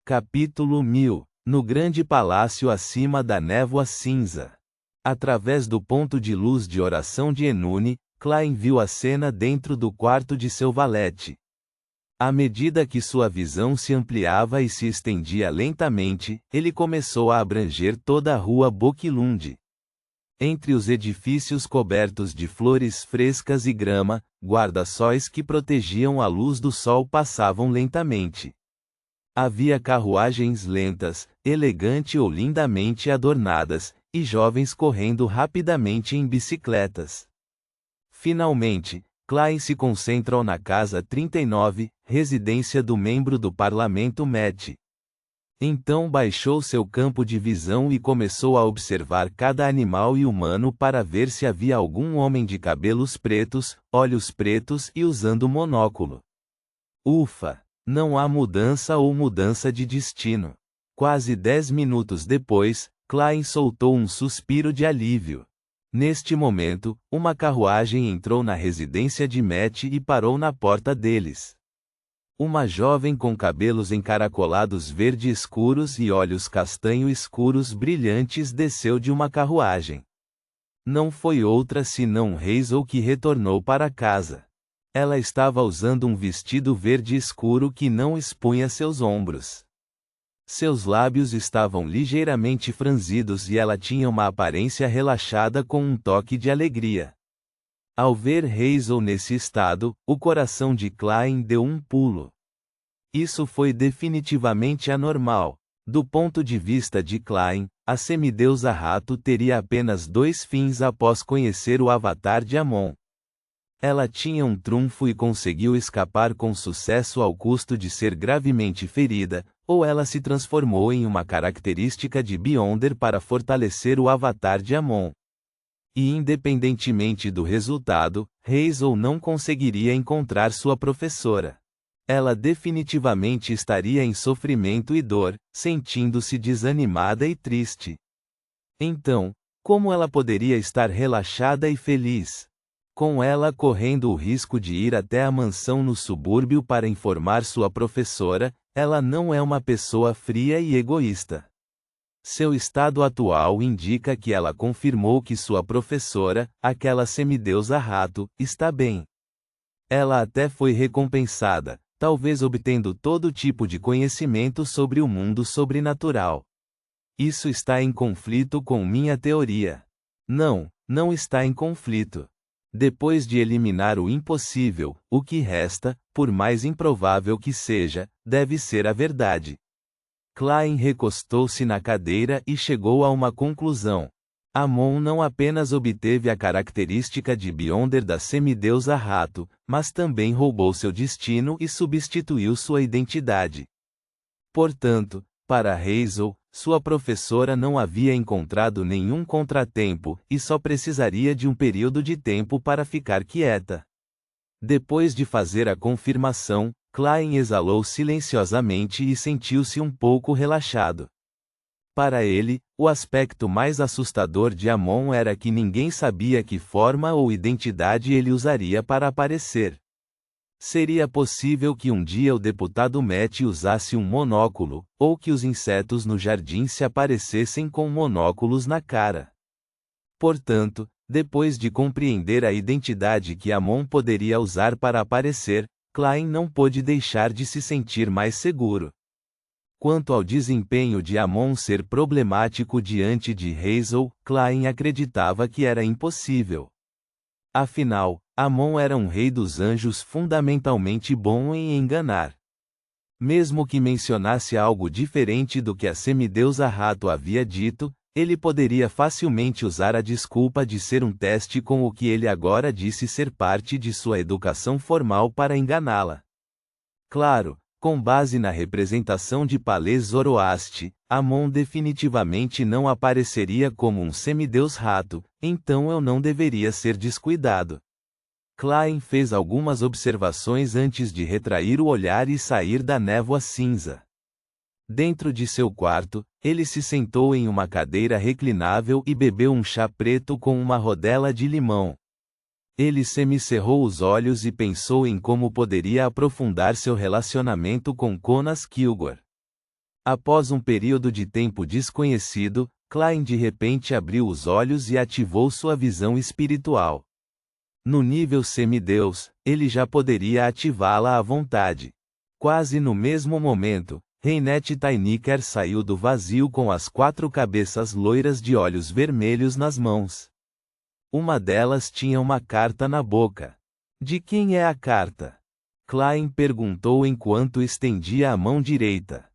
Capítulo 1000. No grande palácio acima da névoa cinza. Através do ponto de luz de oração de Enune, Klein viu a cena dentro do quarto de seu valete. À medida que sua visão se ampliava e se estendia lentamente, ele começou a abranger toda a rua Bokilund. Entre os edifícios cobertos de flores frescas e grama, guarda-sóis que protegiam a luz do sol passavam lentamente. Havia carruagens lentas, elegante ou lindamente adornadas, e jovens correndo rapidamente em bicicletas. Finalmente, Klein se concentrou na casa 39, residência do membro do parlamento Met. Então baixou seu campo de visão e começou a observar cada animal e humano para ver se havia algum homem de cabelos pretos, olhos pretos e usando monóculo. Ufa! Não há mudança ou mudança de destino. Quase 10 minutos depois, Klein soltou um suspiro de alívio. Neste momento, uma carruagem entrou na residência de Met e parou na porta deles. Uma jovem com cabelos encaracolados verde escuros e olhos castanho escuros brilhantes desceu de uma carruagem. Não foi outra senão Hazel que retornou para casa. Ela estava usando um vestido verde escuro que não expunha seus ombros. Seus lábios estavam ligeiramente franzidos e ela tinha uma aparência relaxada com um toque de alegria. Ao ver Hazel nesse estado, o coração de Klein deu um pulo. Isso foi definitivamente anormal. Do ponto de vista de Klein, a semideusa rato teria apenas 2 fins após conhecer o avatar de Amon. Ela tinha um trunfo e conseguiu escapar com sucesso ao custo de ser gravemente ferida, ou ela se transformou em uma característica de Beyonder para fortalecer o avatar de Amon. E independentemente do resultado, Hazel não conseguiria encontrar sua professora. Ela definitivamente estaria em sofrimento e dor, sentindo-se desanimada e triste. Então, como ela poderia estar relaxada e feliz? Com ela correndo o risco de ir até a mansão no subúrbio para informar sua professora, ela não é uma pessoa fria e egoísta. Seu estado atual indica que ela confirmou que sua professora, aquela semideusa rato, está bem. Ela até foi recompensada, talvez obtendo todo tipo de conhecimento sobre o mundo sobrenatural. Isso está em conflito com minha teoria. Não, não está em conflito. Depois de eliminar o impossível, o que resta, por mais improvável que seja, deve ser a verdade. Klein recostou-se na cadeira e chegou a uma conclusão. Amon não apenas obteve a característica de Beyonder da semideusa rato, mas também roubou seu destino e substituiu sua identidade. Portanto, para Hazel, sua professora não havia encontrado nenhum contratempo, e só precisaria de um período de tempo para ficar quieta. Depois de fazer a confirmação, Klein exalou silenciosamente e sentiu-se um pouco relaxado. Para ele, o aspecto mais assustador de Amon era que ninguém sabia que forma ou identidade ele usaria para aparecer. Seria possível que um dia o deputado Met usasse um monóculo, ou que os insetos no jardim se aparecessem com monóculos na cara. Portanto, depois de compreender a identidade que Amon poderia usar para aparecer, Klein não pôde deixar de se sentir mais seguro. Quanto ao desempenho de Amon ser problemático diante de Hazel, Klein acreditava que era impossível. Afinal, Amon era um rei dos anjos fundamentalmente bom em enganar. Mesmo que mencionasse algo diferente do que a semideusa rato havia dito, ele poderia facilmente usar a desculpa de ser um teste com o que ele agora disse ser parte de sua educação formal para enganá-la. Claro, com base na representação de Palais Zoroaste, Amon definitivamente não apareceria como um semideus rato, então eu não deveria ser descuidado. Klein fez algumas observações antes de retrair o olhar e sair da névoa cinza. Dentro de seu quarto, ele se sentou em uma cadeira reclinável e bebeu um chá preto com uma rodela de limão. Ele semicerrou os olhos e pensou em como poderia aprofundar seu relacionamento com Conas Kilgore. Após um período de tempo desconhecido, Klein de repente abriu os olhos e ativou sua visão espiritual. No nível semideus, ele já poderia ativá-la à vontade. Quase no mesmo momento, Reinet Tainiker saiu do vazio com as 4 cabeças loiras de olhos vermelhos nas mãos. Uma delas tinha uma carta na boca. De quem é a carta? Klein perguntou enquanto estendia a mão direita.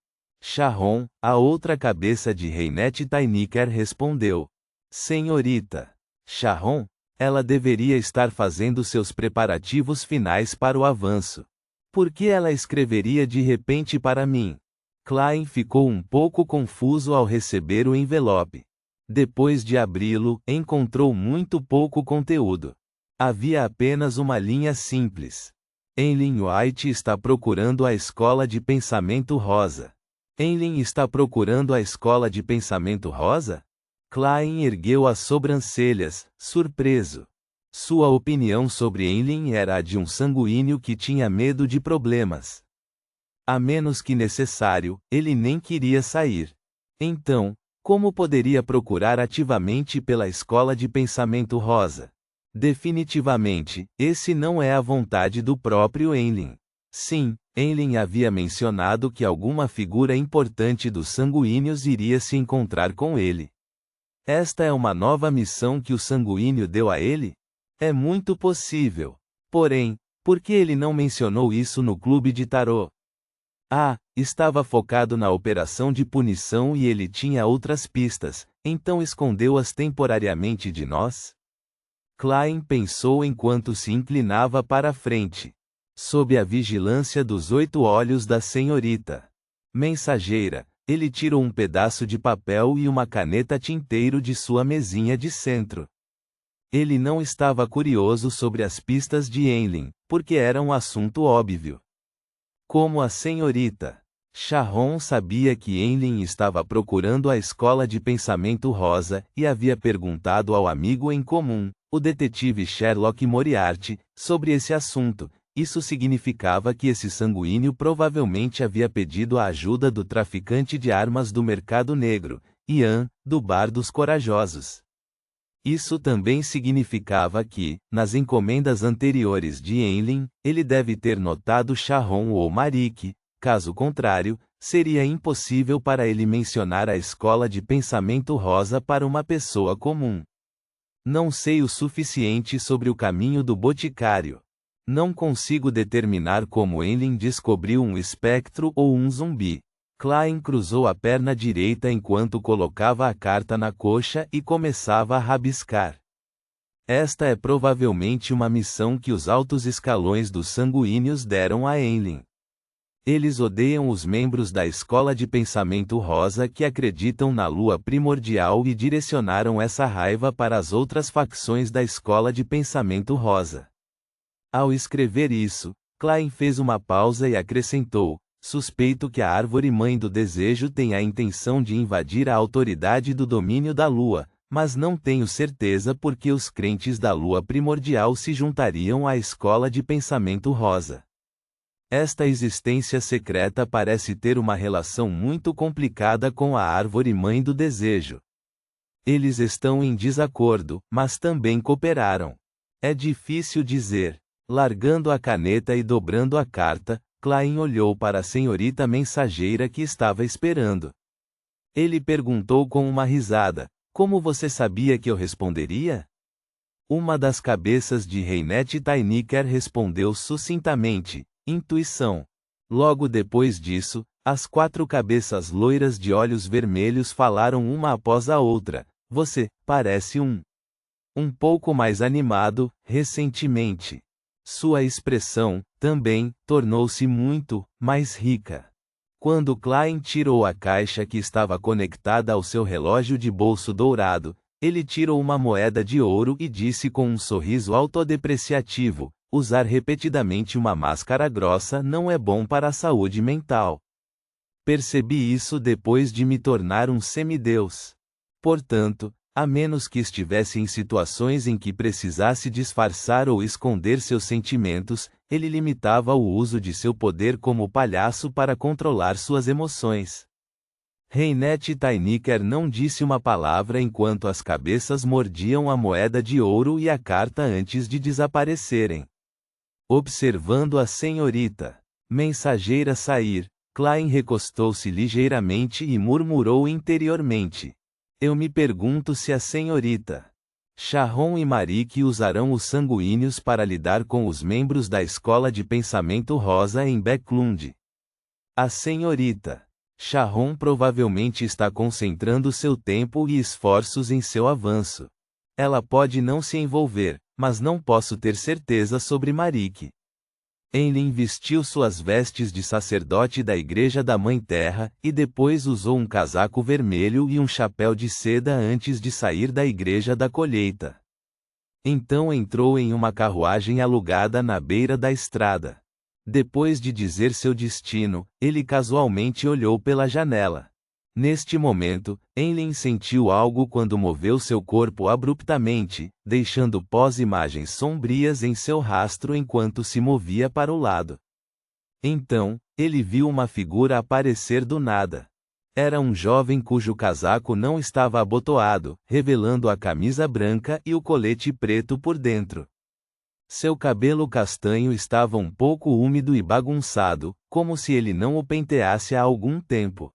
Sharon, a outra cabeça de Reinet Tainiker, respondeu. Senhorita Sharon, ela deveria estar fazendo seus preparativos finais para o avanço. Por que ela escreveria de repente para mim? Klein ficou um pouco confuso ao receber o envelope. Depois de abri-lo, encontrou muito pouco conteúdo. Havia apenas uma linha simples. Enlin White está procurando a escola de pensamento rosa. Enlin está procurando a escola de pensamento rosa? Klein ergueu as sobrancelhas, surpreso. Sua opinião sobre Enlin era a de um sanguíneo que tinha medo de problemas. A menos que necessário, ele nem queria sair. Então, como poderia procurar ativamente pela escola de pensamento rosa? Definitivamente, esse não é a vontade do próprio Enlin. Sim, Enlin havia mencionado que alguma figura importante dos sanguíneos iria se encontrar com ele. Esta é uma nova missão que o sanguíneo deu a ele? É muito possível. Porém, por que ele não mencionou isso no clube de tarô? Estava focado na operação de punição e ele tinha outras pistas, então escondeu-as temporariamente de nós? Klein pensou enquanto se inclinava para a frente. Sob a vigilância dos 8 olhos da senhorita mensageira, ele tirou um pedaço de papel e uma caneta tinteiro de sua mesinha de centro. Ele não estava curioso sobre as pistas de Enlin, porque era um assunto óbvio. Como a senhorita Sharon sabia que Enlin estava procurando a escola de pensamento rosa e havia perguntado ao amigo em comum, o detetive Sherlock Moriarty, sobre esse assunto, isso significava que esse sanguíneo provavelmente havia pedido a ajuda do traficante de armas do mercado negro, Ian, do Bar dos Corajosos. Isso também significava que, nas encomendas anteriores de Enlin, ele deve ter notado Sharon ou Marik, caso contrário, seria impossível para ele mencionar a escola de pensamento rosa para uma pessoa comum. Não sei o suficiente sobre o caminho do boticário. Não consigo determinar como Enlin descobriu um espectro ou um zumbi. Klein cruzou a perna direita enquanto colocava a carta na coxa e começava a rabiscar. Esta é provavelmente uma missão que os altos escalões dos sanguíneos deram a Enlin. Eles odeiam os membros da escola de pensamento rosa que acreditam na lua primordial e direcionaram essa raiva para as outras facções da escola de pensamento rosa. Ao escrever isso, Klein fez uma pausa e acrescentou: suspeito que a árvore mãe do desejo tem a intenção de invadir a autoridade do domínio da lua, mas não tenho certeza porque os crentes da lua primordial se juntariam à escola de pensamento rosa. Esta existência secreta parece ter uma relação muito complicada com a árvore mãe do desejo. Eles estão em desacordo, mas também cooperaram. É difícil dizer. Largando a caneta e dobrando a carta, Klein olhou para a senhorita mensageira que estava esperando. Ele perguntou com uma risada: como você sabia que eu responderia? Uma das cabeças de Reinet Tainiker respondeu sucintamente: intuição. Logo depois disso, as 4 cabeças loiras de olhos vermelhos falaram uma após a outra: você parece um pouco mais animado, recentemente. Sua expressão, também, tornou-se muito mais rica. Quando Klein tirou a caixa que estava conectada ao seu relógio de bolso dourado, ele tirou uma moeda de ouro e disse com um sorriso autodepreciativo: usar repetidamente uma máscara grossa não é bom para a saúde mental. Percebi isso depois de me tornar um semideus. Portanto, a menos que estivesse em situações em que precisasse disfarçar ou esconder seus sentimentos, ele limitava o uso de seu poder como palhaço para controlar suas emoções. Reinet Tainiker não disse uma palavra enquanto as cabeças mordiam a moeda de ouro e a carta antes de desaparecerem. Observando a senhorita mensageira sair, Klein recostou-se ligeiramente e murmurou interiormente. Eu me pergunto se a senhorita Sharon e Marique usarão os sanguíneos para lidar com os membros da Escola de Pensamento Rosa em Backlund. A senhorita Sharon provavelmente está concentrando seu tempo e esforços em seu avanço. Ela pode não se envolver, mas não posso ter certeza sobre Marique. Enlin vestiu suas vestes de sacerdote da Igreja da Mãe Terra, e depois usou um casaco vermelho e um chapéu de seda antes de sair da Igreja da Colheita. Então entrou em uma carruagem alugada na beira da estrada. Depois de dizer seu destino, ele casualmente olhou pela janela. Neste momento, Enlin sentiu algo quando moveu seu corpo abruptamente, deixando pós-imagens sombrias em seu rastro enquanto se movia para o lado. Então, ele viu uma figura aparecer do nada. Era um jovem cujo casaco não estava abotoado, revelando a camisa branca e o colete preto por dentro. Seu cabelo castanho estava um pouco úmido e bagunçado, como se ele não o penteasse há algum tempo.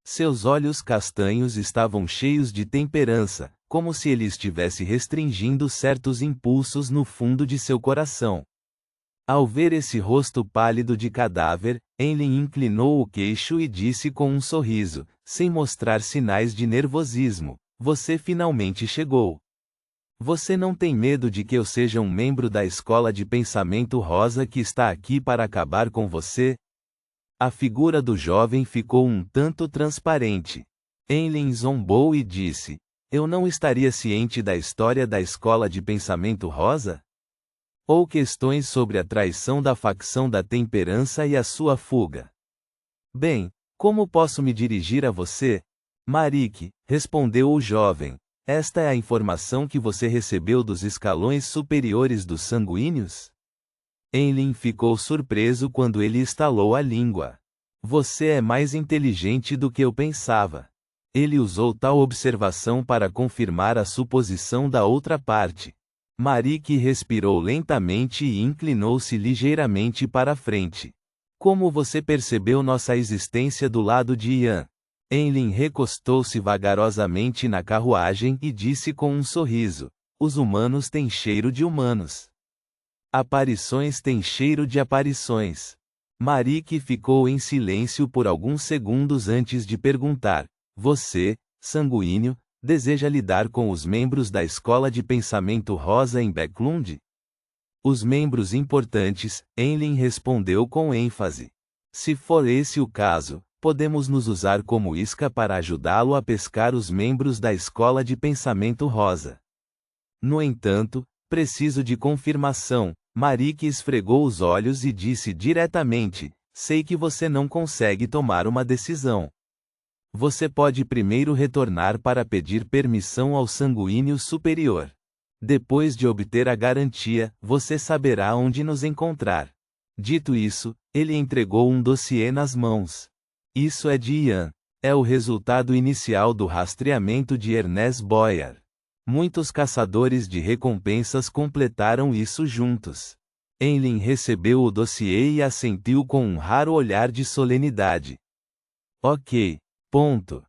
Seus olhos castanhos estavam cheios de temperança, como se ele estivesse restringindo certos impulsos no fundo de seu coração. Ao ver esse rosto pálido de cadáver, Enlin inclinou o queixo e disse com um sorriso, sem mostrar sinais de nervosismo: Você finalmente chegou. Você não tem medo de que eu seja um membro da Escola de Pensamento Rosa que está aqui para acabar com você? A figura do jovem ficou um tanto transparente. Enlin zombou e disse: Eu não estaria ciente da história da Escola de Pensamento Rosa? Ou questões sobre a traição da facção da temperança e a sua fuga? Bem, como posso me dirigir a você? Marique, respondeu o jovem. Esta é a informação que você recebeu dos escalões superiores dos sanguíneos? Enlin ficou surpreso quando ele estalou a língua. Você é mais inteligente do que eu pensava. Ele usou tal observação para confirmar a suposição da outra parte. Marique respirou lentamente e inclinou-se ligeiramente para a frente. Como você percebeu nossa existência do lado de Ian? Enlin recostou-se vagarosamente na carruagem e disse com um sorriso: Os humanos têm cheiro de humanos. Aparições têm cheiro de aparições. Marique ficou em silêncio por alguns segundos antes de perguntar: Você, sanguíneo, deseja lidar com os membros da Escola de Pensamento Rosa em Backlund? Os membros importantes, Enlin respondeu com ênfase. Se for esse o caso, podemos nos usar como isca para ajudá-lo a pescar os membros da Escola de Pensamento Rosa. No entanto, preciso de confirmação. Marique esfregou os olhos e disse diretamente: Sei que você não consegue tomar uma decisão. Você pode primeiro retornar para pedir permissão ao sanguíneo superior. Depois de obter a garantia, você saberá onde nos encontrar. Dito isso, ele entregou um dossiê nas mãos. Isso é de Ian. É o resultado inicial do rastreamento de Ernest Boyer. Muitos caçadores de recompensas completaram isso juntos. Enlin recebeu o dossiê e assentiu com um raro olhar de solenidade. Ok. Ponto.